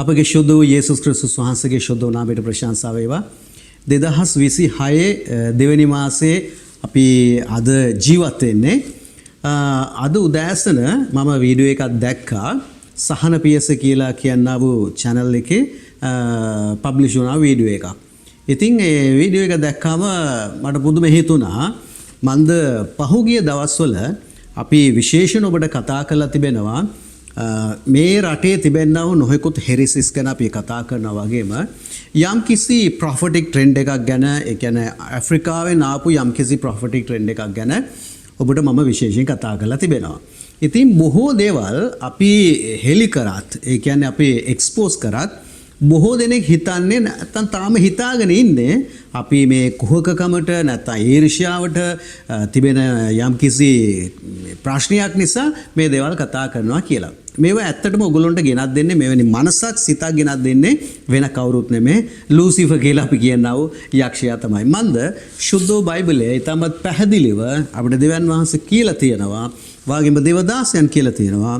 අපගේ ශුද්ධ වූ යේසුස් ක්‍රිස්තුස් වහන්සේගේ ශුද්ධ නාමයට ප්‍රශංසා වේවා. 2026 දෙවැනි මාසයේ අපි අද ජීවත් වෙන්නේ. අද උදෑසන මම වීඩියෝ එකක් දැක්කා. සහන පියස කියලා කියනා වූ channel එකේ පබ්ලිෂ් වුණා වීඩියෝ එකක්. ඉතින් ඒ වීඩියෝ එක දැක්කම මට පුදුම හිතුණා. මන්ද පහුගිය දවස්වල අපි විශේෂයෙන් ඔබට කතා කරලා තිබෙනවා මේ රටේ තිබෙනා වූ නොයෙකුත් හෙරිසිස් ගැන අපි කතා කරනවා වගේම යම්කිසි ප්‍රොෆෙටික් ට්‍රෙන්ඩ් එකක් ගැන, ඒ කියන්නේ ඇෆ්‍රිකාවෙන් ආපු යම්කිසි ප්‍රොෆෙටික් ට්‍රෙන්ඩ් එකක් ගැන ඔබට මම විශේෂයෙන් කතා කරලා තිබෙනවා. ඉතින් බොහෝ දේවල් අපි හෙලි කරත්, ඒ කියන්නේ අපි එක්ස්පෝස් කරත් බොහෝ දෙනෙක් හිතන්නේ නැත්තම් තාම හිතාගෙන ඉන්නේ අපි මේ කුහකකමට නැත්තම් ඊර්ෂ්‍යාවට තිබෙන යම්කිසි ප්‍රශ්නයක් නිසා මේ දේවල් කතා කරනවා කියලා. මේවා ඇත්තටම ඔයගොල්ලන්ට ගෙනත් දෙන්නේ මෙවැනි මනසක් සිතක් ගෙනත් දෙන්නේ වෙන කවුරුත් නෙමෙයි ලූසිෆර් කියලා අපි කියනවා යක්ෂයා තමයි. මන්ද ශුද්ධ බයිබලයේ ඊටමත් පැහැදිලිව අපිට දෙවියන් වහන්සේ කියලා තියෙනවා, වාගේම දේවදාසයන් කියලා තියෙනවා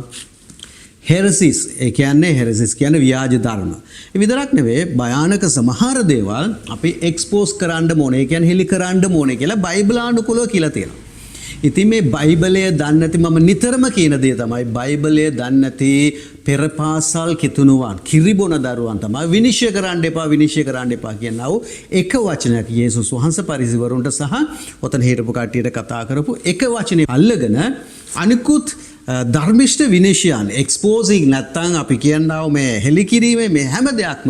හෙරසිස්, ඒ කියන්නේ හෙරසිස් කියන්නේ ව්‍යාජ ධර්ම. ඒ විතරක් නෙවෙයි භයානක සමහර දේවල් අපි එක්ස්පෝස් කරන්න ඕනේ, ඒ කියන්නේ හෙලි කරන්න ඕනේ කියලා බයිබලානුකූලව කියලා තියෙනවා. ඉතින් මේ බයිබලය දන්නේ නැති මම නිතරම කියන දේ තමයි බයිබලය දන්නේ නැති පෙරපාසල් කිතුණුවන් කිරිබොන දරුවන් තමයි විනිශ්චය කරන්න එපා කියනවා එක වචනයක් යේසුස් වහන්සේ පරිසවරුන්ට සහ ඔතන හිටපු කට්ටියට කතා කරපු එක වචනේ අල්ලගෙන අනිකුත් ධර්මිෂ්ඨ විනිශ්චයන් එක්ස්පෝසිං නැත්තම් අපි කියනවා මේ හෙලිකිරීමේ මේ හැම දෙයක්ම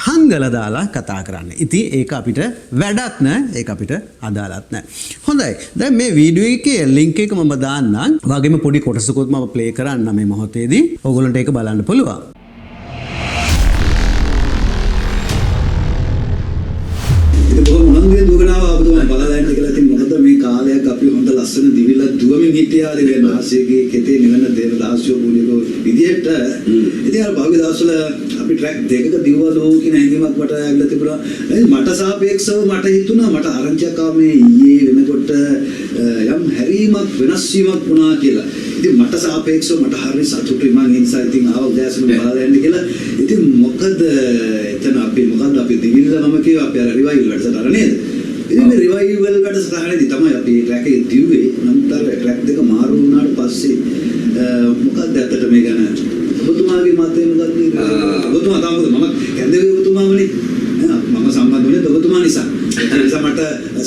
හංගල දාලා කතා කරන්නේ. ඉතින් ඒක අපිට වැඩක් නෑ, ඒක අපිට අදාළත් නෑ. හොඳයි. දැන් මේ වීඩියෝ එකේ ලින්ක් එක මම දාන්නම්. වගේම පොඩි කොටසකුත් මම ප්ලේ කරන්න මේ මොහොතේදී. ඕගොල්ලන්ට ඒක බලන්න පුළුවන්. ඒක බොහොම උනන්දුවේ දුවනවා අපිට බලන්න කියලා ඉතින් මොකද මේ කාලයක් අපි හොඳ ලස්සන දිවිලා දුවමින් හිටියා දෙවියන් වහන්සේගේ කෙතේ නිවන දේවදාසියෝ බුලියෝ විදියට ඉතින් අර භවි දවස්වල අපි ට්‍රැක් දෙකක දිවවලෝ කියන හැඟීමක් මට ඇවිල්ලා තිබුණා. මට සාපේක්ෂව මට හිතුණා මට ආරංචියක් ආව මේ ඊයේ වෙනකොට යම් හැරීමක් වෙනස් වීමක් වුණා කියලා. ඉතින් මට සාපේක්ෂව මට හරි සතුටුයි මම ඉන්සයි ඉතින් ආව දැසම බලලා යන්න කියලා. ඉතින් මොකද එතන අපි දිවිල්ලා මම කියවා අපි අර රිවයිවල් වැඩසටහන නේද? ඉතින් මේ රිවයිවල් වැඩසටහනේදී තමයි අපි ට්‍රැක් එක දිව්වේ. නමුත් අර ට්‍රැක් දෙක මාරු වුණාට පස්සේ මොකක්ද ඇත්තට මේ ගැන ඔබතුමාගේ මතය මොකක්ද? ඔබතුමා තමයි මම කැඳේ ඔබතුමාමනේ මම සම්බන්ධ වෙන්නේ ඔබතුමා නිසා. ඒ නිසා මට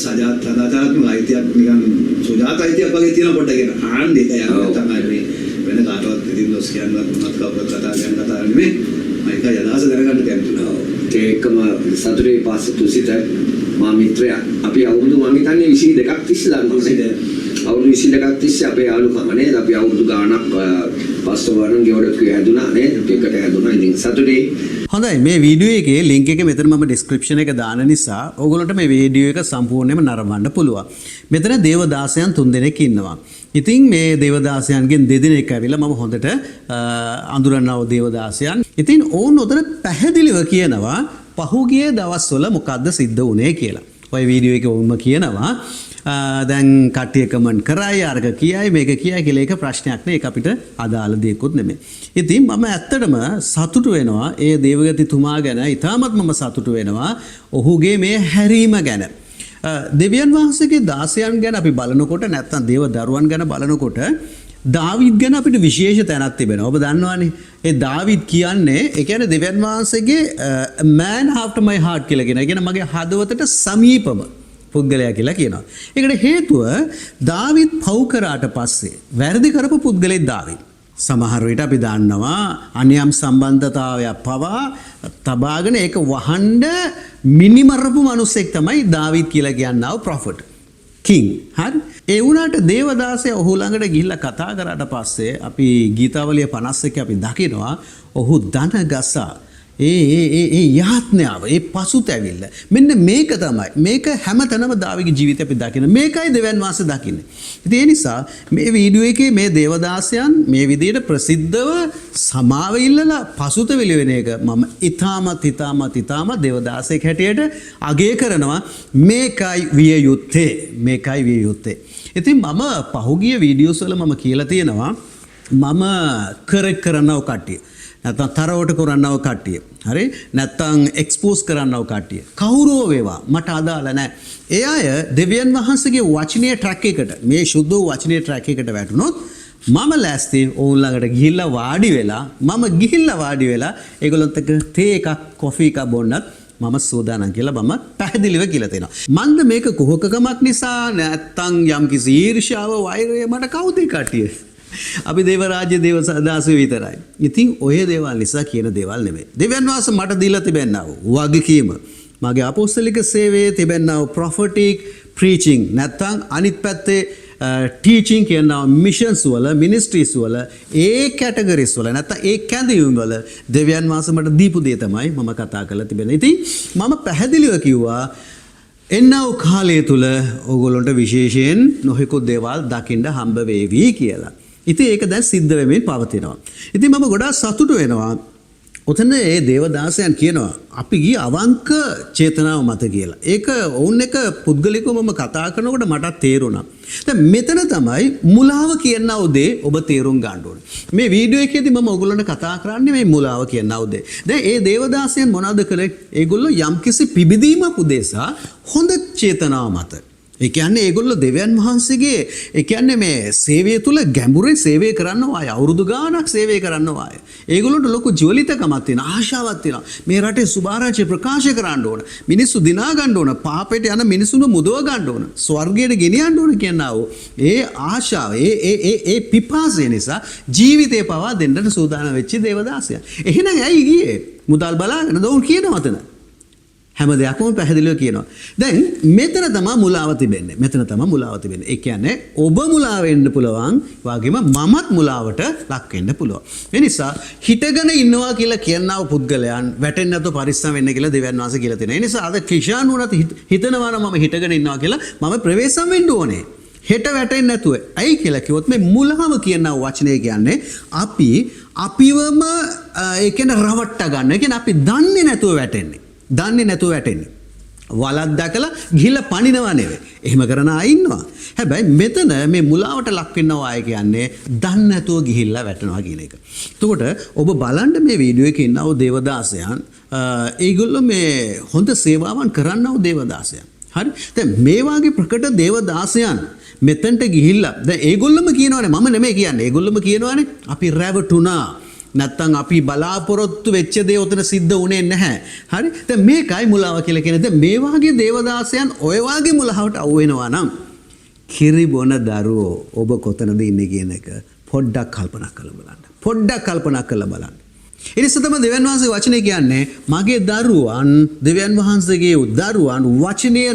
සදාචාරාත්මක අයිතියක් නිකන් සුජාත අයිතියක් වගේ තියෙන පොඩ්ඩක් කියන ආන්න ඒක යනවා තමයි මේ වෙන කාටවත් ඉදින් දොස් කියන්නවත් මොනවත් කවුරුත් කතා නෙමෙයි. මම ඒක යදාස දැනගන්න කැමතිනවා. ඒකම සතුටේ පාස තුසිත මා මිත්‍රයා අපි අවුරුදු මම හිතන්නේ 22ක් තිස්සේ දන්නවා. අවුරුදු 22ක් තිස්සේ අපේ යාළුකම නේද? අපි අවුරුදු ගාණක් පස්ව වරන් ගෙවඩක් හැදුනා නේද? එකට හැදුනා. ඉතින් සතුටේ. හොඳයි, මේ වීඩියෝ එකේ ලින්ක් එක මෙතන මම ඩිස්ක්‍රිප්ෂන් එක දාන නිසා ඕගොල්ලන්ට මේ වීඩියෝ එක සම්පූර්ණයෙන්ම නරඹන්න පුළුවන්. මෙතන දේවදාසයන් 3 දෙනෙක් ඉන්නවා. ඉතින් මේ දේවදාසයන්ගෙන් 2 දෙනෙක් ඇවිල්ලා මම හොඳට අඳුරනවා දේවදාසයන්. ඉතින් ඕන් උතන පැහැදිලිව කියනවා පහුගිය දවස්වල මොකද්ද සිද්ධ වුනේ කියලා. ඔය වීඩියෝ එකේ වුන්ම කියනවා දැන් කට්ටිය කමෙන්ට් කරයි අරක කියයි මේක කියයි කියලා ඒක ප්‍රශ්නයක් නේ. ඒක අපිට අදාළ දෙයක්වත් නෙමෙයි. ඉතින් මම ඇත්තටම සතුටු වෙනවා ඒ දේවගතිතුමා ගැන. ඊටමත් මම සතුටු වෙනවා ඔහුගේ මේ හැරීම ගැන. දෙවියන් වහන්සේගේ දාසයන් ගැන අපි බලනකොට නැත්තම් දේව දරුවන් ගැන බලනකොට දාවිද් ගැන අපිට විශේෂ තැනක් තිබෙනවා. ඔබ දන්නවනේ ඒ දාවිද් කියන්නේ ඒ කියන්නේ දෙවියන් වහන්සේගේ man after my heart කියලා කියන. ඒ කියන්නේ මගේ හදවතට සමීපම පුද්ගලයා කියලා කියනවා. ඒකට හේතුව දාවිද් පව් කරාට පස්සේ වැරදි කරපු පුද්ගලෙක් දාවිද්. සමහර විට අපි දන්නවා අනියම් සම්බන්ධතාවයක් පවා තබාගෙන ඒක වහන්න මිනිමරපු මිනිසෙක් තමයි දාවිද් කියලා කියනවා ප්‍රොෆට් කිං. හරි. ඒ වුණාට දේවදාසයා ඔහු ළඟට ගිහිල්ලා කතා කරාට පස්සේ අපි ගීතාවලිය 51 අපි දකිනවා ඔහු දන ගසා ඒ යාත්‍නාව ඒ පසුතැවිල්ල මෙන්න මේක තමයි මේක හැමතැනම දාවිගේ ජීවිතය අපි දකින මේකයි දෙවියන් වහන්සේ දකින්නේ. ඉතින් ඒ නිසා මේ වීඩියෝ එකේ මේ දේවදාසයන් මේ විදිහට ප්‍රසිද්ධව සමාව ඉල්ලලා පසුතැවිලි වෙන එක මම ඊටාම දේවදාසයෙක් හැටියට අගය කරනවා. මේකයි විය යුත්තේ. ඉතින් මම පහුගිය වීඩියෝස් වල මම කියලා තියෙනවා මම කරනව කට්ටිය නැත්නම් තරවට කරන්නව කට්ටිය. හරි? නැත්නම් එක්ස්පෝස් කරන්නව කට්ටිය. කවුරුව වේවා මට අදාළ නැහැ. ඒ අය දෙවියන් වහන්සේගේ වචනීය ට්‍රැක් එකට මේ සුද්ධ වචනීය ට්‍රැක් එකට වැටුනොත් මම ලෑස්ති ඔවුන් ළඟට ගිහිල්ලා වාඩි වෙලා ඒගොල්ලොත් එක්ක තේ එකක් කොෆි එකක් බොන්නත් මම සූදානම් කියලා මම පැහැදිලිව කියලා තියෙනවා. මන්ද මේක කුහකකමක් නිසා නැත්තම් යම්කිසි ඊර්ෂ්‍යාව වෛරය මට කවුද කටිය? අපි දේව රාජ්‍ය දේව දාසය විතරයි. ඉතින් ඔය දේවල් නිසා කියන දේවල් නෙමෙයි. දෙවියන් වහන්සේ මට දීලා තිබෙනා වගකීම මගේ අපොස්තලික සේවයේ තිබෙනා ප්‍රොෆෙටික් ප්‍රීචිං නැත්තම් අනිත් පැත්තේ ටීචිං කියනවා මිෂන්ස් වල මිනිස්ට්‍රීස් වල ඒ කැටගරිස් වල නැත්නම් ඒ කැඳවීම් වල දෙවියන් වහන්සේ මට දීපු දේ තමයි මම කතා කරලා තිබෙනවා. ඉතින් මම පැහැදිලිව කිව්වා එන්නව කාලය තුල ඕගොල්ලන්ට විශේෂයෙන් නොහිකුත් දේවල් දකින්න හම්බ වේවි කියලා. ඉතින් ඒක දැන් සිද්ධ වෙමින් පවතිනවා. ඉතින් මම ගොඩාක් සතුටු වෙනවා. ඔතන ඒ දේවදාසයන් කියනවා අපි ගිය අවංක චේතනාව මත කියලා. ඒක ඔවුන් එක පුද්ගලිකව මම කතා කරනකොට මට තේරුණා. දැන් මෙතන තමයි මුලාව කියනව දේ ඔබ තේරුම් ගන්න ඕනේ. මේ වීඩියෝ එකේදී මම ඔයගොල්ලන්ට කතා කරන්නේ මේ මුලාව කියනව දේ. දැන් ඒ දේවදාසයන් මොනවද කළේ? ඒගොල්ලෝ යම්කිසි පිබිදීමක් උදෙසා හොඳ චේතනාව මත ඒ කියන්නේ ඒගොල්ලෝ දෙවියන් වහන්සේගේ ඒ කියන්නේ මේ සේවය තුල ගැඹුරින් සේවය කරනවා අය අවුරුදු ගාණක් සේවය කරනවා අය. ඒගොල්ලන්ට ලොකු ජීවිතකමක් තියෙන ආශාවක් තියෙනවා. මේ රටේ සුභාරාජ්‍ය ප්‍රකාශ කරන්න ඕන. මිනිස්සු දිනා ගන්න ඕන. පාපයට යන මිනිස්සුන්ව මුදව ගන්න ඕන. ස්වර්ගයට ගෙනියන්න ඕන කියනවා. ඒ ආශාව ඒ පිපාසය නිසා ජීවිතේ පවා දෙන්නට සූදානම් වෙච්ච දේවදාසයා. එහෙනම් ඇයි ගියේ? මුදල් බලාගෙන දවුන් කියනවා තන. හැම දෙයක්ම පැහැදිලිව කියනවා. දැන් මෙතන තමයි මුලාව තිබෙන්නේ. ඒ කියන්නේ ඔබ මුලා වෙන්න පුළුවන්, වගේම මමත් මුලාවට ලක් වෙන්න පුළුවන්. ඒ නිසා හිටගෙන ඉන්නවා කියලා කියනවා පුද්ගලයන් වැටෙන්නේ නැතුව පරිස්සම් වෙන්න කියලා දෙවියන් වහන්සේ කියලා තියෙනවා. ඒ නිසා අද ක්‍රිස්තියානි වුණත් හිතනවා නම් මම හිටගෙන ඉන්නවා කියලා මම ප්‍රවේශම් වෙන්න ඕනේ. හෙට වැටෙන්නේ නැතුව. ඇයි කියලා කිව්වොත් මේ මුලාව කියන වචනේ කියන්නේ අපිවම ඒ කියන්නේ රවට්ට ගන්න. ඒ කියන්නේ අපි දන්නේ නැතුව වැටෙන්නේ. වලක් දැකලා ගිහිල්ලා පණිනවා නෙවෙයි. එහෙම කරන අය ඉන්නවා. හැබැයි මෙතන මේ මුලාවට ලක් වෙනවා අය කියන්නේ දන්නේ නැතුව ගිහිල්ලා වැටෙනවා කියන එක. එතකොට ඔබ බලන්න මේ වීඩියෝ එකේ ඉන්නව දේවදාසයන් ඒගොල්ලෝ මේ හොඳ සේවාවන් කරන්නව දේවදාසයන්. හරි? දැන් මේ වාගේ ප්‍රකට දේවදාසයන් මෙතනට ගිහිල්ලා දැන් ඒගොල්ලොම කියනවානේ මම නෙමෙයි කියන්නේ. ඒගොල්ලොම කියනවානේ අපි රැවටුණා. නැත්තම් අපි බලාපොරොත්තු වෙච්ච දේ උතන සිද්ධ වුණේ නැහැ. හරි? දැන් මේකයි මුලාව කියලා කියන්නේ. දැන් මේ වාගේ දේවදාසයන් ඔය වාගේ මුලාවට අවු වෙනවා නම් කිරිබොන දරුවෝ ඔබ කොතනද ඉන්නේ කියන එක පොඩ්ඩක් කල්පනා කරලා බලන්න. ඒ නිසා තමයි දෙවියන් වහන්සේ වචනේ කියන්නේ මගේ දරුවන් දෙවියන් වහන්සේගේ දරුවන් වචනේ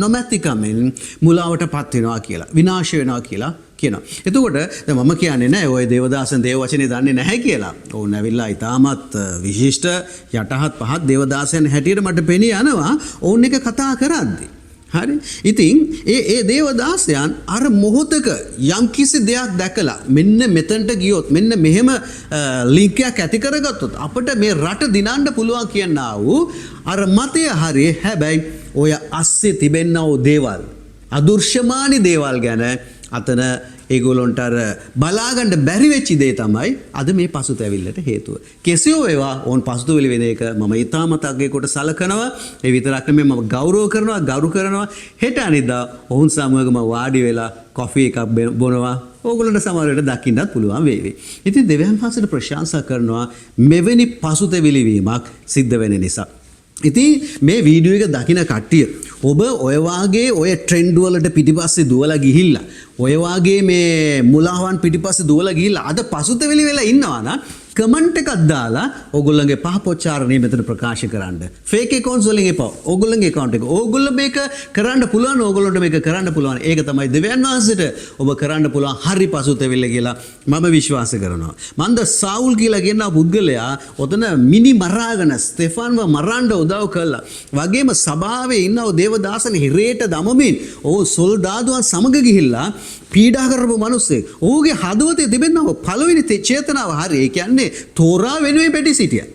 නොමැතිකමෙන් මුලාවටපත් වෙනවා කියලා. විනාශ වෙනවා කියලා කියනවා. එතකොට දැන් මම කියන්නේ නෑ ඔය දේවදාසන් දේව වචනේ දන්නේ නැහැ කියලා. ඕන් ඇවිල්ලා ඊටමත් විශිෂ්ට යටහත් පහත් දේවදාසයන් හැටියට මට පෙනී යනවා ඕන් එක කතා කරද්දී. හරි? ඉතින් ඒ දේවදාසයන් අර මොහොතක යම් කිසි දෙයක් දැකලා මෙන්න මෙතනට ගියොත් මෙන්න මෙහෙම ලින්ක් එකක් ඇති කරගත්තොත් අපිට මේ රට දිනන්න පුළුවන් කියනා වූ අර මතය හරි. හැබැයි ඔය අස්සේ තිබෙනා වූ දේවල් අදෘශ්‍යමානී දේවල් ගැන අතන ඒගොල්ලොන්ට අර බලාගන්න බැරි වෙච්ච දේ තමයි අද මේ පසුතැවිල්ලට හේතුව. කෙසේ වේවා ඕන් පසුතැවිලි වෙන එක මම ඊටමත් අගය කොට සලකනවා. ඒ විතරක් නෙමෙයි මම ගෞරව කරනවා. හෙට අනිද්දා ඔවුන් සමගම වාඩි වෙලා කොෆි එකක් බොනවා. ඕගොල්ලන්ට සමහර වෙලට දකින්නත් පුළුවන් වේවි. ඉතින් දෙවියන් වහන්සේට ප්‍රශංසා කරනවා මෙවැනි පසුතැවිලි වීමක් සිද්ධ වෙන නිසා. ඉතින් මේ වීඩියෝ එක දකින කට්ටිය ඔබ ඔය වාගේ ඔය ට්‍රෙන්ඩ් වලට පිටිපස්සේ දුවලා ගිහිල්ලා ඔය වාගේ මේ මුලාවන් පිටිපස්සේ දුවලා ගිහිල්ලා අද පසුතැවිලි වෙලා ඉන්නවා නම් කමෙන්ට් එකක් දාලා ඕගොල්ලන්ගේ පහපොච්චාරණය මෙතන ප්‍රකාශ කරන්න. ෆේක් accounts වලින් එපා. ඕගොල්ලන්ගේ account එක. ඕගොල්ලෝ මේක කරන්න පුළුවන්. ඕගොල්ලන්ට මේක කරන්න පුළුවන්. ඒක තමයි දෙවියන් වහන්සේට ඔබ කරන්න පුළුවන් හරි පසුතැවිල්ල කියලා මම විශ්වාස කරනවා. මන්ද සාවුල් කියලා කියන පුද්ගලයා ඔතන මිනි මරාගෙන ස්තෙෆාන්ව මරන්න උදව් කළා. වගේම සභාවේ ඉන්නව දේවදාසන් හිරේට දමමින් ඕ සොල්දාදුවන් සමග ගිහිල්ලා පීඩා කරපු මිනිස්සෙක්. ඔහුගේ හදවතේ තිබෙනව පළවෙනි චේතනාව හරි. ඒ කියන්නේ තෝරා වෙනුවෙන් පැටි සිටියා.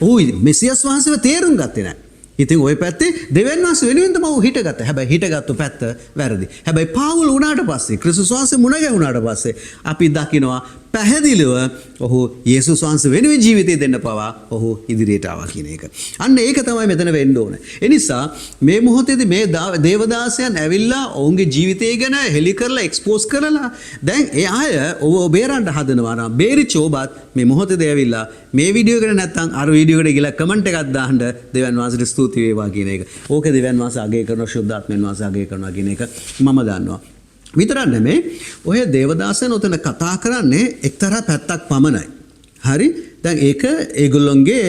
ඔහු මෙසියස් වහන්සේව තේරුම් ගත්තේ නැහැ. ඉතින් ওই පැත්තේ දෙවියන් වහන්සේ වෙනුවෙන් තමයි ඔහු හිටගත්තා. හැබැයි හිටගත්තු පැත්ත වැරදි. හැබැයි පාවුල් වුණාට පස්සේ ක්‍රිස්තුස් වහන්සේ මුණ ගැහුණාට පස්සේ අපි දකිනවා පැහැදිලිව ඔහු යේසුස් වහන්සේ වෙනුවෙන් ජීවිතය දෙන්න පවා ඔහු ඉදිරියට ආවා කියන එක. අන්න ඒක තමයි මෙතන වෙන්න ඕනේ. ඒ නිසා මේ මොහොතේදී මේ දේවදාසයන් ඇවිල්ලා ඔවුන්ගේ ජීවිතය ගැන හෙලි කරලා එක්ස්පෝස් කරලා දැන් ඒ අය ඔබ බේරන්න හදනවා නම් බේරිච්ච ඔබත් මේ මොහොතේදී ඇවිල්ලා මේ වීඩියෝ එකට නැත්තම් අර වීඩියෝ එකට ගිහලා කමෙන්ට් එකක් දාන්න දෙවියන් වහන්සේට ස්තුති වේවා කියන එක. ඕක දෙවියන් වහන්සේ අගය කරනවා, ශුද්ධාත්මයන් වහන්සේ අගය කරනවා කියන එක මම දන්නවා. විතරක් නෙමෙයි ඔය දේවදාසයන් උතන කතා කරන්නේ එක්තරා පැත්තක් පමණයි. හරි? දැන් ඒක ඒගොල්ලොන්ගේ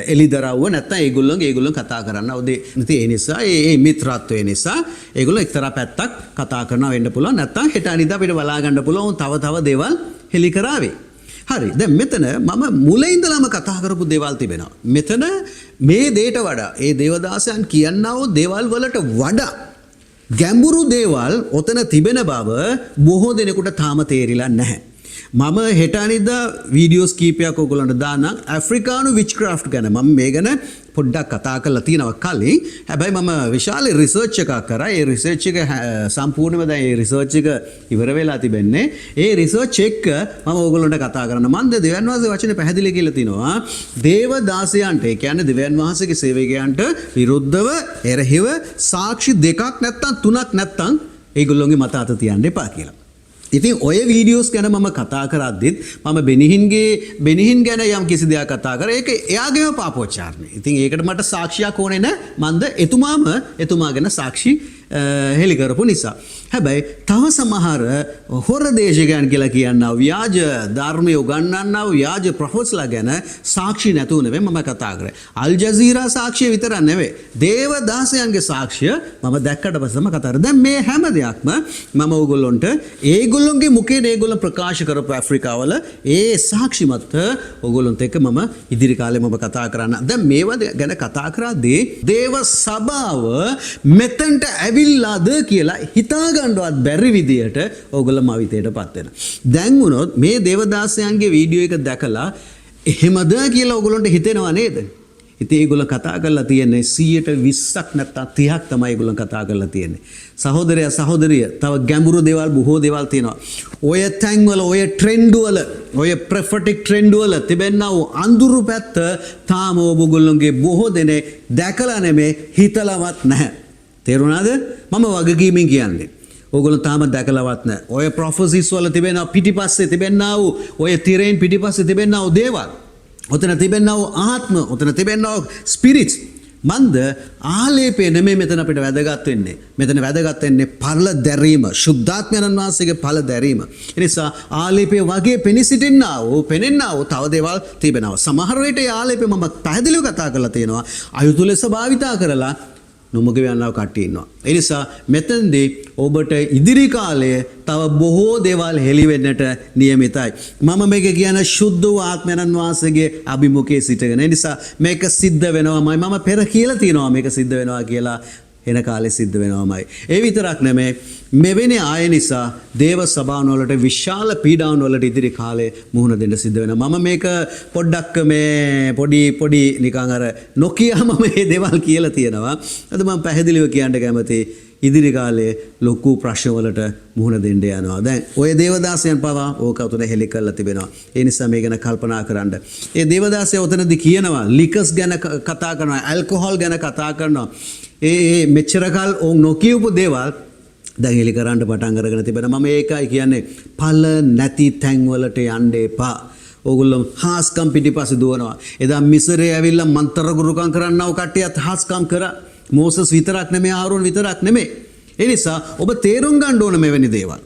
එලිදරව්ව නැත්නම් ඒගොල්ලොන් කතා කරන්න උදේ ඉතින් ඒ නිසා ඒ මිත්‍රත්වය නිසා ඒගොල්ලෝ එක්තරා පැත්තක් කතා කරනවා වෙන්න පුළුවන්. නැත්නම් හෙට අනිද්දා අපිට බලා ගන්න පුළුවන් තව දේවල් හෙලි කරાવી. හරි. දැන් මෙතන මම මුලින් ඉඳලාම කතා කරපු දේවල් තිබෙනවා. මෙතන මේ දෙයට වඩා ඒ දේවදාසයන් කියනා වූ දේවල් වලට වඩා ගැඹුරු දේවල් ඔතන තිබෙන බව බොහෝ දෙනෙකුට තාම තේරිලා නැහැ. මම හෙට අනිද්දා වීඩියෝස් කීපයක් ඔයගොල්ලන්ට දාන්නම් ඇෆ්‍රිකානු විච්ක්‍රාෆ්ට් ගැන. මම මේ ගැන පොඩ්ඩක් කතා කරලා තියෙනවා කලින්. හැබැයි මම විශාල රිසර්ච් එකක් කරා. ඒ රිසර්ච් එක සම්පූර්ණයෙන්ම දැන් ඒ රිසර්ච් එක ඉවර වෙලා තිබෙන්නේ. ඒ රිසර්ච් එක මම ඔයගොල්ලන්ට කතා කරන්න. මන්ද දෙවියන් වහන්සේ වචනේ පැහැදිලි කියලා තිනවා. දේවදාසයන්ට ඒ කියන්නේ දෙවියන් වහන්සේගේ සේවකයන්ට විරුද්ධව එරෙහිව සාක්ෂි දෙකක් නැත්තම් තුනක් නැත්තම් ඒගොල්ලොන්ගේ මත අත තියන්න එපා කියලා. ඉතින් ඔය වීඩියෝස් ගැන මම කතා කරද්දිත් මම බෙනිහින් ගැන යම් කිසි දෙයක් කතා කරා. ඒක එයාගේම පාපෝච්චාරණය. ඉතින් ඒකට මට සාක්ෂියක් ඕනේ නැහැ. මන්ද එතුමා ගැන සාක්ෂි හෙලි කරපු නිසා. හැබැයි තව සමහර හොර දේශකයන් කියලා කියනවා ව්‍යාජ ධර්මය උගන්වන්නා වූ ව්‍යාජ ප්‍රොෆෙසර්ලා ගැන සාක්ෂි නැතුව නෙවෙයි මම කතා කරේ. අල් ජසීරා සාක්ෂිය විතර නෙවෙයි. දේවදාසයන්ගේ සාක්ෂිය මම දැක්කට පස්සේ මම කතා කරා. දැන් මේ හැම දෙයක්ම මම ඕගොල්ලොන්ට ඒගොල්ලොන්ගේ මුඛයෙන් ඒගොල්ලෝ ප්‍රකාශ කරපු ඇෆ්‍රිකාවල ඒ සාක්ෂිමත් ඕගොල්ලොන්ට එක්ක මම ඉදිරි කාලේ මම කතා කරන්න. දැන් මේවා ගැන කතා කරද්දී දේව සභාව මෙතෙන්ට ඇවිල්ලාද කියලා හිතා ගන්නවත් බැරි විදියට ඕගොල්ලෝ මවිතයට පත් වෙනවා. දැන් වුණොත් මේ දේවදාසයන්ගේ වීඩියෝ එක දැකලා එහෙමද කියලා ඕගොල්ලන්ට හිතෙනව නේද? ඉතින් ඒගොල්ලෝ කතා කරලා තියෙන්නේ 120ක් නැත්නම් 30ක් තමයි ඒගොල්ලෝ කතා කරලා තියෙන්නේ. සහෝදරයා සහෝදරිය තව ගැඹුරු දේවල් බොහෝ දේවල් තියෙනවා. ඔය තැන් වල ඔය ට්‍රෙන්ඩ් වල ඔය ප්‍රොෆෙටික් ට්‍රෙන්ඩ් වල තිබෙනා වූ අඳුරු පැත්ත තාම ඕගොල්ලෝගේ බොහෝ දෙනේ දැකලා නෙමේ හිතලවත් නැහැ. තේරුණාද? මම වගකීමෙන් කියන්නේ. ඕගොල්ලෝ තාම දැකලවත් නැහැ. ඔය ප්‍රොෆෙසිස් වල තිබෙනා පිටිපස්සේ තිබෙනා වූ ඔය තිරෙන් පිටිපස්සේ තිබෙනා වූ දේවල්. ඔතන තිබෙනා වූ ආත්ම, ඔතන තිබෙනා වූ ස්පිරිට්ස්. මන්ද ආලේපේ නෙමෙයි මෙතන අපිට වැදගත් වෙන්නේ. මෙතන වැදගත් වෙන්නේ ඵල දැරීම, ශුද්ධාත්මයන් වහන්සේගේ ඵල දැරීම. ඒ නිසා ආලේපේ වගේ පෙනිසිටින්නා වූ තව දේවල් තිබෙනවා. සමහර වෙලට ආලේපේ මම පැහැදිලිව කතා කරලා තියෙනවා. අයුතු ලෙස භාවිතා කරලා නොමග යන්නව කට්ටිය ඉන්නවා. ඒ නිසා මෙතෙන්දී ඔබට ඉදිරි කාලයේ තව බොහෝ දේවල් හෙළි වෙන්නට නියමිතයි. මම මේක කියන ශුද්ධ වූ ආත්මයන් වහන්සේගේ අභිමුඛයේ සිටගෙන. ඒ නිසා මේක සිද්ධ වෙනවාමයි. මම පෙර කියලා තියෙනවා මේක සිද්ධ වෙනවා කියලා. එන කාලේ සිද්ධ වෙනවාමයි. ඒ විතරක් නෙමෙයි මෙවැනි ආය නිසා දේව සභාවන් වලට විශාල පීඩාවන් වලට ඉදිරි කාලේ මුහුණ දෙන්න සිද්ධ වෙනවා. මම මේක පොඩ්ඩක් මේ පොඩි නිකන් අර නොකියම මේ දේවල් කියලා තියෙනවා. අද මම පැහැදිලිව කියන්න කැමතියි. ඉදිරි කාලේ ලොකු ප්‍රශ්න වලට මුහුණ දෙන්න යනවා. දැන් ඔය දේවදාසයන් පවා ඕක උතන හෙලි කරලා තිබෙනවා. ඒ නිසා මේ ගැන කල්පනා කරන්න. ඒ දේවදාසය උතනදී කියනවා ලිකස් ගැන කතා කරනවා, ඇල්කොහොල් ගැන කතා කරනවා. ඒ මෙච්චරකල් ඔවුන් නොකියපු දේවල් දැන් හෙලි කරන්න පටන් අරගෙන තිබෙනවා. මම ඒකයි කියන්නේ ඵල නැති තැන් වලට යන්න එපා. ඕගොල්ලෝ හාස්කම් පිටිපස්සේ දුවනවා. එදා මිසරේ ඇවිල්ලා මන්තර ගුරුකම් කරන්නව කට්ටියත් හාස්කම් කරා. මෝසස් විතරක් නෙමෙයි, ආරෝන් විතරක් නෙමෙයි. ඒ නිසා ඔබ තේරුම් ගන්න ඕන මෙවැනි දේවල්.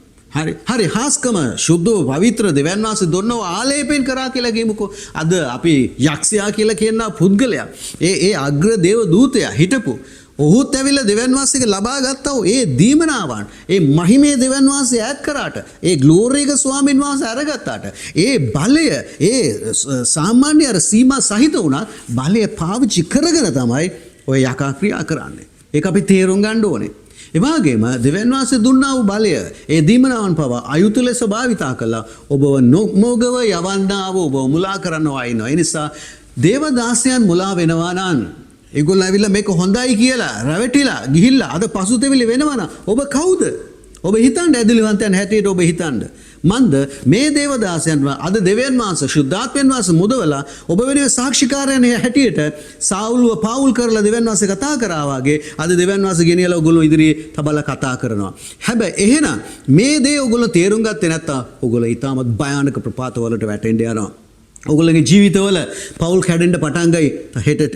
හරි හාස්කම සුද්ධ පවිත්‍ර දෙවියන් වහන්සේ දොන්නව ආලේපෙන් කරා කියලා කියමුකෝ. අද අපි යක්ෂයා කියලා කියන පුද්ගලයා ඒ අග්‍ර දේව දූතයා හිටපු ඔහුත් ඇවිල්ලා දෙවියන් වහන්සේගේ ලබා ගත්තා වූ ඒ දීමනාවන්, ඒ මහිමේ දෙවියන් වහන්සේ ඈත් කරාට, ඒ ග්ලෝරි එක ස්වාමීන් වහන්සේ අරගත්තාට, ඒ බලය ඒ සාමාන්‍ය අර සීමා සහිත වුණත් බලය පාවිච්චි කරගෙන තමයි ඔය යකා ක්‍රියා කරන්නේ. ඒක අපි තේරුම් ගන්න ඕනේ. ඒ වගේම දෙවියන් වහන්සේ දුන්නා වූ බලය, ඒ දීමනාවන් පවා අයුතු ලෙස භාවිතා කළා. ඔබව නොමෝගව යවන්නා වූ ඔබව මුලා කරනවා ඉන්නවා. ඒ නිසා දේවදාසයන් මුලා වෙනවා නම් ඒගොල්ලෝ ඇවිල්ලා මේක හොඳයි කියලා රැවටිලා ගිහිල්ලා අද පසුතැවිලි වෙනවා නම් ඔබ කවුද? ඔබ හිතන්න ඇදිලිවන්තයන් හැටියට ඔබ හිතන්න. මන්ද මේ දේවදාසයන් අද දෙවියන් වහන්සේ ශුද්ධාත්මයන් වහන්සේ මුදවලා ඔබ වෙනුවෙන් සාක්ෂිකාරයන් හැටියට සාවුල්ව පාවුල් කරලා දෙවියන් වහන්සේ කතා කරා වගේ අද දෙවියන් වහන්සේ ගෙනියලා ඔයගොල්ලෝ ඉදිරියේ තබලා කතා කරනවා. හැබැයි එහෙනම් මේ දේ ඔයගොල්ලෝ තේරුම් ගත්තේ නැත්තම් ඔයගොල්ලෝ ඊටමත් භයානක ප්‍රපාතවලට වැටෙන්න යනවා. ඔගොල්ලගේ ජීවිතවල පවුල් කැඩෙන්න පටන් ගයි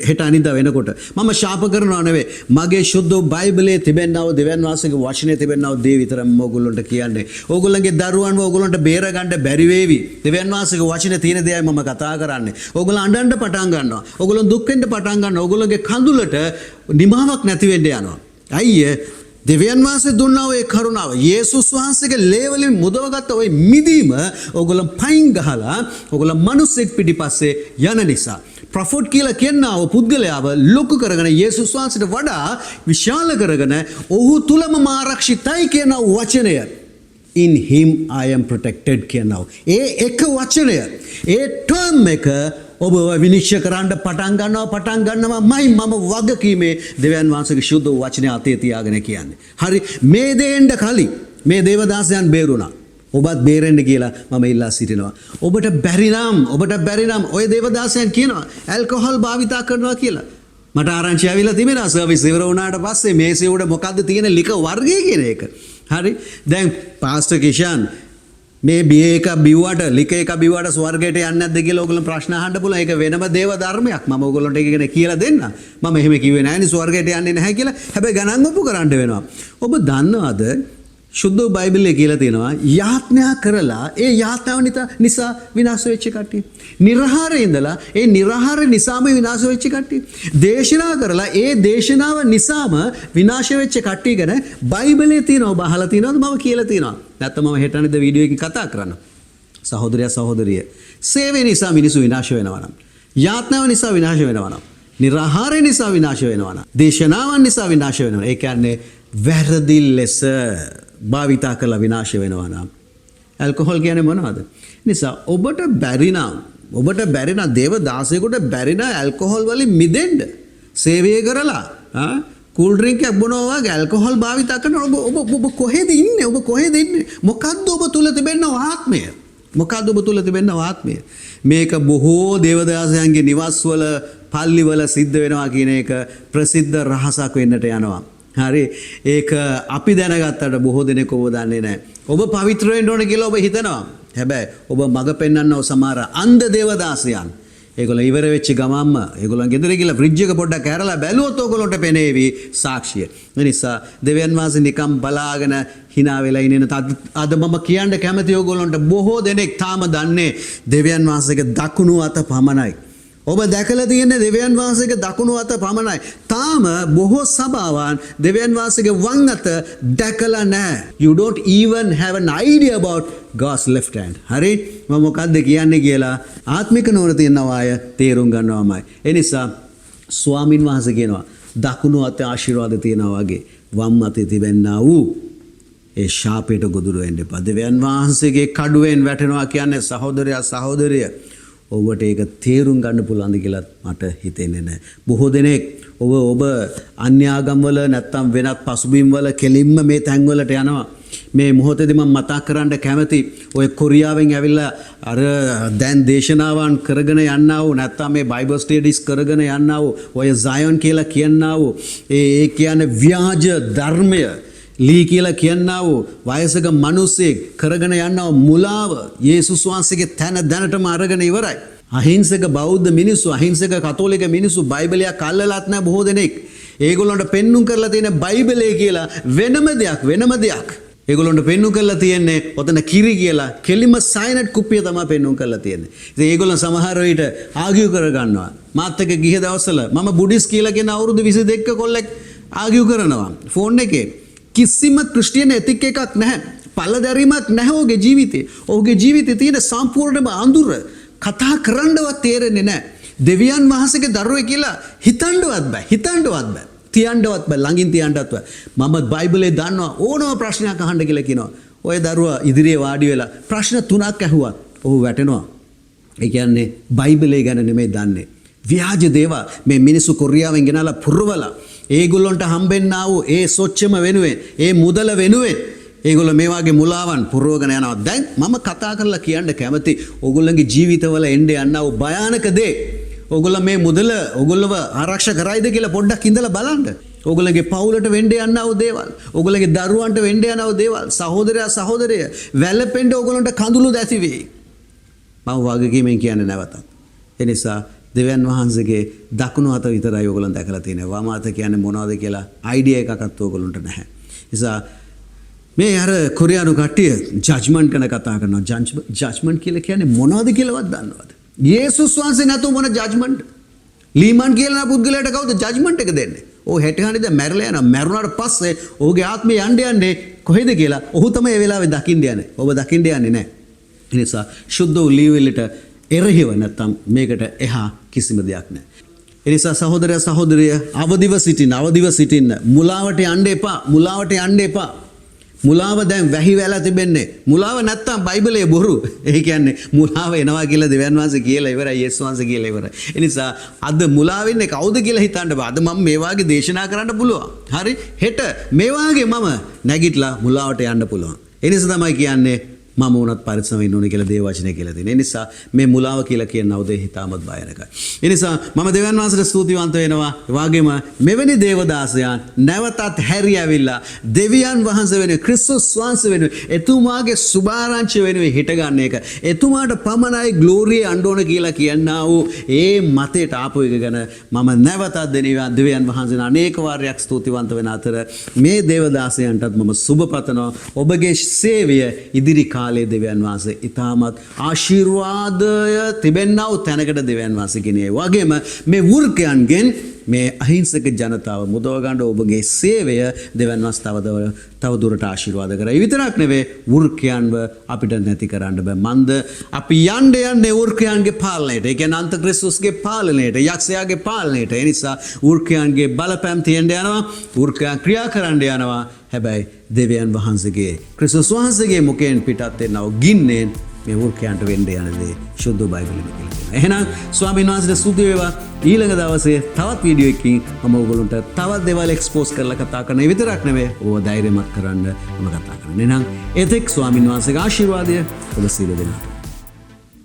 හෙට අනිද්දා වෙනකොට මම ශාප කරනවා නෙවෙයි මගේ ශුද්ධ බයිබලයේ තිබෙනව දෙවියන් වහන්සේගේ වචනේ තිබෙනව දේ විතරම ඔයගොල්ලන්ට කියන්නේ. ඔයගොල්ලන්ගේ දරුවන්ව ඔයගොල්ලන්ට බේර ගන්න බැරි වේවි. දෙවියන් වහන්සේගේ වචනේ තියෙන දේයි මම කතා කරන්නේ. ඔයගොල්ලෝ අඬන්න පටන් ගන්නවා. ඔයගොල්ලෝ දුක් වෙන්න පටන් ගන්නවා. ඔයගොල්ලෝගේ කඳුලට නිමාවක් නැති වෙන්න යනවා. අයියේ දෙවියන් වහන්සේ දුන්නා ඔය කරුණාව යේසුස් වහන්සේගේ ලේවලින් මුදවගත්ත ඔය මිදීම ඔයගොල්ලෝ පයින් ගහලා ඔයගොල්ලෝ මිනිස්සෙක් පිටිපස්සේ යන නිසා ප්‍රොෆෙට් කියලා කියනවා ඔය පුද්ගලයාව ලොකු කරගෙන යේසුස් වහන්සේට වඩා විශාල කරගෙන ඔහු තුලම මා ආරක්ෂිතයි කියන වචනය in him I am protected කියනවා. ඒ එක වචනය ඒ ටර්ම් එක ඔබ විනිශ්චය කරන්න පටන් ගන්නවාමයි මම වගකීමේ දෙවියන් වහන්සේගේ ශුද්ධ වචනේ අතේ තියාගෙන කියන්නේ. හරි මේ දෙන්න කලින් මේ දේවදාසයන් බේරුණා. ඔබත් බේරෙන්න කියලා මම ඉල්ලා සිටිනවා. ඔබට බැරි නම් ඔය දේවදාසයන් කියනවා ඇල්කොහොල් භාවිතා කරනවා කියලා. මට ආරංචි ආවිලා තිබෙනවා සර්විස් ඉවර වුණාට පස්සේ මේසේ උඩ මොකද්ද තියෙන ලික වර්ගය කියන එක. හරි දැන් පාස්ටර් කිෂාන් මේ බිය එක බිව්වට ලික එක බිව්වට ස්වර්ගයට යන්නේ නැද්ද කියලා ඔයගොල්ලෝ ප්‍රශ්න අහන්න පුළුවන්. ඒක වෙනම දේව ධර්මයක්. මම ඔයගොල්ලන්ට ඒක ගැන කියලා දෙන්න. මම එහෙම කිව්වේ නැහැ නේ ස්වර්ගයට යන්නේ නැහැ කියලා. හැබැයි ගණන් ඔප්පු කරන්න වෙනවා. ඔබ දන්නවද ශුද්ධ බයිබලයේ කියලා තියෙනවා යාඥා කරලා ඒ යාඥාව නිසා විනාශ වෙච්ච කට්ටිය. නිර්හාරේ ඉඳලා ඒ නිර්හාර නිසාම විනාශ වෙච්ච කට්ටිය. දේශනා කරලා ඒ දේශනාව නිසාම විනාශ වෙච්ච කට්ටිය ගැන බයිබලයේ තියෙනවා. ඔබ අහලා තියෙනවද? මම කියලා තියෙනවා. නැත්නම් මම හෙට අනිද්දා වීඩියෝ එකකින් කතා කරනවා. සහෝදරය සේවය නිසා මිනිස්සු විනාශ වෙනවා නම් යාඥාව නිසා විනාශ වෙනවා නම් නිර්හාරය නිසා විනාශ වෙනවා නම් දේශනාවන් නිසා විනාශ වෙනවා. ඒ කියන්නේ වැරදි ලෙස භාවිතා කරලා විනාශ වෙනවා නම් ඇල්කොහොල් කියන්නේ මොනවද? නිසා ඔබට බැරි නම් දේවදාසයෙකුට බැරි නම් ඇල්කොහොල් වලින් මිදෙන්න සේවය කරලා කූල් ඩ්‍රින්ක් එකක් බොනවා වගේ ඇල්කොහොල් භාවිතා කරනවා. ඔබ කොහෙද ඉන්නේ? මොකද්ද ඔබ තුල තිබෙන ආත්මය? මේක බොහෝ දේවදාසයන්ගේ නිවස්වල පල්ලිවල සිද්ධ වෙනවා කියන එක ප්‍රසිද්ධ රහසක් වෙන්නට යනවා. හරි ඒක අපි දැනගත්තට බොහෝ දෙනෙක් ඔබ දන්නේ නැහැ. ඔබ පවිත්‍ර වෙන්න ඕන කියලා ඔබ හිතනවා. හැබැයි ඔබ මඟ පෙන්වන්නව සමහර අන්ධ දේවදාසයන්. ඒගොල්ලෝ ඉවර වෙච්ච ගමන්ම ඒගොල්ලන් ගෙදර ගිහලා ෆ්‍රිජ් එක පොඩ්ඩක් ඇරලා බැලුවොත් ඔයගොල්ලන්ට පෙනේවි සාක්ෂිය. ඒ නිසා දෙවියන් වහන්සේ නිකම් බලාගෙන hina වෙලා ඉන්නේ අද මම කියන්න කැමති ඔයගොල්ලන්ට බොහෝ දෙනෙක් තාම දන්නේ දෙවියන් වහන්සේගේ දකුණු අත පමණයි. ඔබ දැකලා තියෙන දෙවියන් වහන්සේගේ දකුණු අත පමණයි. තාම බොහෝ සභාවන් දෙවියන් වහන්සේගේ වම් අත දැකලා නැහැ. You don't even have an idea about God's left hand. හරි? මම මොකද්ද කියන්නේ කියලා ආත්මික නුවණ තියනවා අය තේරුම් ගන්නවාමයි. ඒ නිසා ස්වාමින් වහන්සේ කියනවා දකුණු අතේ ආශිර්වාද තියනවා වගේ වම් අතේ තිබෙන්නා වූ ඒ ශාපයට ගොදුරු වෙන්න එපා. දෙවියන් වහන්සේගේ කඩුවෙන් වැටෙනවා කියන්නේ සහෝදරය ඔබට ඒක තේරුම් ගන්න පුළුවන්ද කියලා මට හිතෙන්නේ නැහැ. බොහෝ දෙනෙක් ඔබ අන්‍යාගම්වල නැත්තම් වෙනත් පසුබිම් වල කෙලින්ම මේ තැන්වලට යනවා. මේ මොහොතේදී මම මතක් කරන්න කැමති ඔය කොරියාවෙන් ඇවිල්ලා අර දැන් දේශනාවන් කරගෙන යන්නා වූ නැත්තම් මේ බයිබල් ස්ටඩිස් කරගෙන යන්නා වූ ඔය සයොන් කියලා කියනවා වූ ඒ කියන්නේ ව්‍යාජ ධර්මය ලී කියලා කියන්නා වූ වයසක මිනිස්සෙක් කරගෙන යනවා මුලාව යේසුස් වහන්සේගේ තැන දැනටම අරගෙන ඉවරයි. අහිංසක බෞද්ධ මිනිස්සු අහිංසක කතෝලික මිනිස්සු බයිබලයක් අල්ලලත් නැහැ බොහෝ දෙනෙක්. ඒගොල්ලන්ට පෙන්눔 කරලා තියෙන බයිබලය කියලා වෙනම දෙයක්. ඒගොල්ලන්ට පෙන්눔 කරලා තියෙන්නේ ඔතන කිරි කියලා කෙලිම සයනයිඩ් කුප්පිය තමයි පෙන්눔 කරලා තියෙන්නේ. ඉතින් ඒගොල්ලන් සමහර විට ආගියු කර ගන්නවා. මාත් එක්ක ගිහ දවස්වල මම බුද්දිස් කියලා කියන අවුරුදු 22 කොල්ලෙක් ආගියු කරනවා ෆෝන් එකේ. කිසිම ක්‍රිස්තියානි එතික් එකක් නැහැ. පළදැරීමක් නැහැ ඔහුගේ ජීවිතේ. ඔහුගේ ජීවිතේ තියෙන සම්පූර්ණම අඳුර කතා කරන්නවත් තේරෙන්නේ නැහැ. දෙවියන් වහන්සේගේ දරුවෙක් කියලා හිතන්නවත් බෑ. තියන්නවත් බෑ. ළඟින් තියන්නවත් බෑ. මම බයිබලේ දන්නවා ඕනම ප්‍රශ්නයක් අහන්න කියලා කියනවා. ඔය දරුවා ඉදිරියේ වාඩි වෙලා ප්‍රශ්න 3ක් ඇහුවත් ඔහු වැටෙනවා. ඒ කියන්නේ බයිබලේ ගැන නෙමෙයි දන්නේ. ව්‍යාජ දේවා මේ මිනිස්සු කොරියාවෙන් ගෙනලා පුරවලා ඒගොල්ලන්ට හම්බෙන්නා වූ ඒ සොච්චම වෙනුවෙන් ඒ මුදල වෙනුවෙන් ඒගොල්ලෝ මේ වගේ මුලාවන් පුරවගෙන යනවා. දැන් මම කතා කරලා කියන්න කැමති ඕගොල්ලන්ගේ ජීවිතවල එන්නේ යන්නව භයානක දේ. ඕගොල්ලෝ මේ මුදල ඕගොල්ලව ආරක්ෂා කරයිද කියලා පොඩ්ඩක් ඉඳලා බලන්න. ඕගොල්ලන්ගේ පවුලට වෙන්න යන්නව දේවල්, ඕගොල්ලන්ගේ දරුවන්ට වෙන්න යනව දේවල්, සහෝදරයා සහෝදරිය වැළපෙන්න ඕගොල්ලන්ට කඳුළු දැති වෙයි. මම වගකීමෙන් කියන්නේ නැවතත්. ඒ නිසා දෙවියන් වහන්සේගේ දකුණු අත විතරයි ඕගොල්ලන් දැකලා තියෙන්නේ. වම අත කියන්නේ මොනවද කියලා අයිඩියා එකක්වත් ඕගොල්ලන්ට නැහැ. නිසා මේ අර කොරියානු කට්ටිය ජජ්මන්ට් ගැන කතා කරනවා. ජජ්මන්ට් කියලා කියන්නේ මොනවද කියලාවත් දන්නවද? යේසුස් වහන්සේ නැතුව මොන ජජ්මන්ට්? ලීමන් කියලා පුද්ගලයාට කවුද ජජ්මන්ට් එක දෙන්නේ? ඔහු හෙටහානේ දැන් මැරලා යනවා. මැරුණාට පස්සේ ඔහුගේ ආත්මය යන්නේ කොහෙද කියලා ඔහු තමයි ඒ වෙලාවේ දකින්න යන්නේ. ඔබ දකින්න යන්නේ නැහැ. ඒ නිසා සුද්ධ වූ ලීවිලට එරෙහිව නැත්තම් මේකට එහා කිසිම දෙයක් නැහැ. ඒ නිසා සහෝදරයා සහෝදරිය අවදිව සිටින්න. මුලාවට යන්න එපා. මුලාව දැන් වැහි වෙලා තිබෙන්නේ. මුලාව නැත්තම් බයිබලයේ බොරු. ඒ කියන්නේ මුලාව එනවා කියලා දෙවියන් වහන්සේ කියලා ඉවරයි, යේසුස් වහන්සේ කියලා ඉවරයි. ඒ නිසා අද මුලාව වෙන්නේ කවුද කියලා හිතන්න බෑ. අද මම මේ වාගේ දේශනා කරන්න පුළුවන්. හරි? හෙට මේ වාගේ මම නැගිටලා මුලාවට යන්න පුළුවන්. ඒ නිසා තමයි කියන්නේ මම උනත් පරිස්සම වෙන්න ඕනේ කියලා දේව වචනේ කියලා තියෙනවා. ඒ නිසා මේ මුලාව කියලා කියන නවදේ හිතාමත් බයනකයි. ඒ නිසා මම දෙවියන් වහන්සේට ස්තුතිවන්ත වෙනවා. වගේම මෙවැනි දේවදාසයන් නැවතත් හැරි ඇවිල්ලා දෙවියන් වහන්සේ වෙනුවෙන් ක්‍රිස්තුස් වහන්සේ වෙනුවෙන් එතුමාගේ සුභාරංචිය වෙනුවෙන් හිට ගන්න එක. එතුමාට පමණයි ග්ලෝරිය අඬ ඕන කියලා කියනවා වූ ඒ මතයට ආපු එක ගැන මම නැවතත් දෙවියන් වහන්සේට අනේක වාරයක් ස්තුතිවන්ත වෙන අතර මේ දේවදාසයන්ටත් මම සුබ පතනවා. ඔබගේ සේවය ඉදිරි කාලයේ දෙවියන් වහන්සේ ඉතාමත් ආශිර්වාදය තිබෙන්නා වූ තැනකට දෙවියන් වහන්සේ ගෙනියයි. වගේම මේ වෘකයන්ගෙන් මේ අහිංසක ජනතාව මුදව ගන්න ඔබගේ සේවය දෙවියන් වහන්සේ තව දුරට ආශිර්වාද කරයි. විතරක් නෙවෙයි වෘකයන්ව අපිට නැති කරන්න බෑ. මන්ද අපි යන්නේ වෘකයන්ගේ පාලනයට. ඒ කියන්නේ අන්තක්‍රිස්තුස්ගේ පාලනයට, යක්ෂයාගේ පාලනයට. ඒ නිසා වෘකයන්ගේ බලපෑම් තියෙන්න යනවා. වෘකයන් ක්‍රියා කරන්න යනවා. හැබැයි දෙවියන් වහන්සේගේ ක්‍රිස්තුස් වහන්සේගේ මුඛයෙන් පිටත් වෙනව ගින්නෙන් මේ වෘකයන්ට වෙන්න යන දේ සුද්ධ බයිබලෙම කියලා තියෙනවා. එහෙනම් ස්වාමීන් වහන්සේට ස්තුති වේවා. ඊළඟ දවසේ තවත් වීඩියෝ එකකින් මම ඔයගොල්ලන්ට තවත් දේවල් එක්ස්පෝස් කරලා කතා කරන විතරක් නෙවෙයි ඕව ධෛර්යමත් කරන්න මම කතා කරන්නේ. එහෙනම් එතෙක් ස්වාමීන් වහන්සේගේ ආශිර්වාදය ඔබ සියලු දෙනාට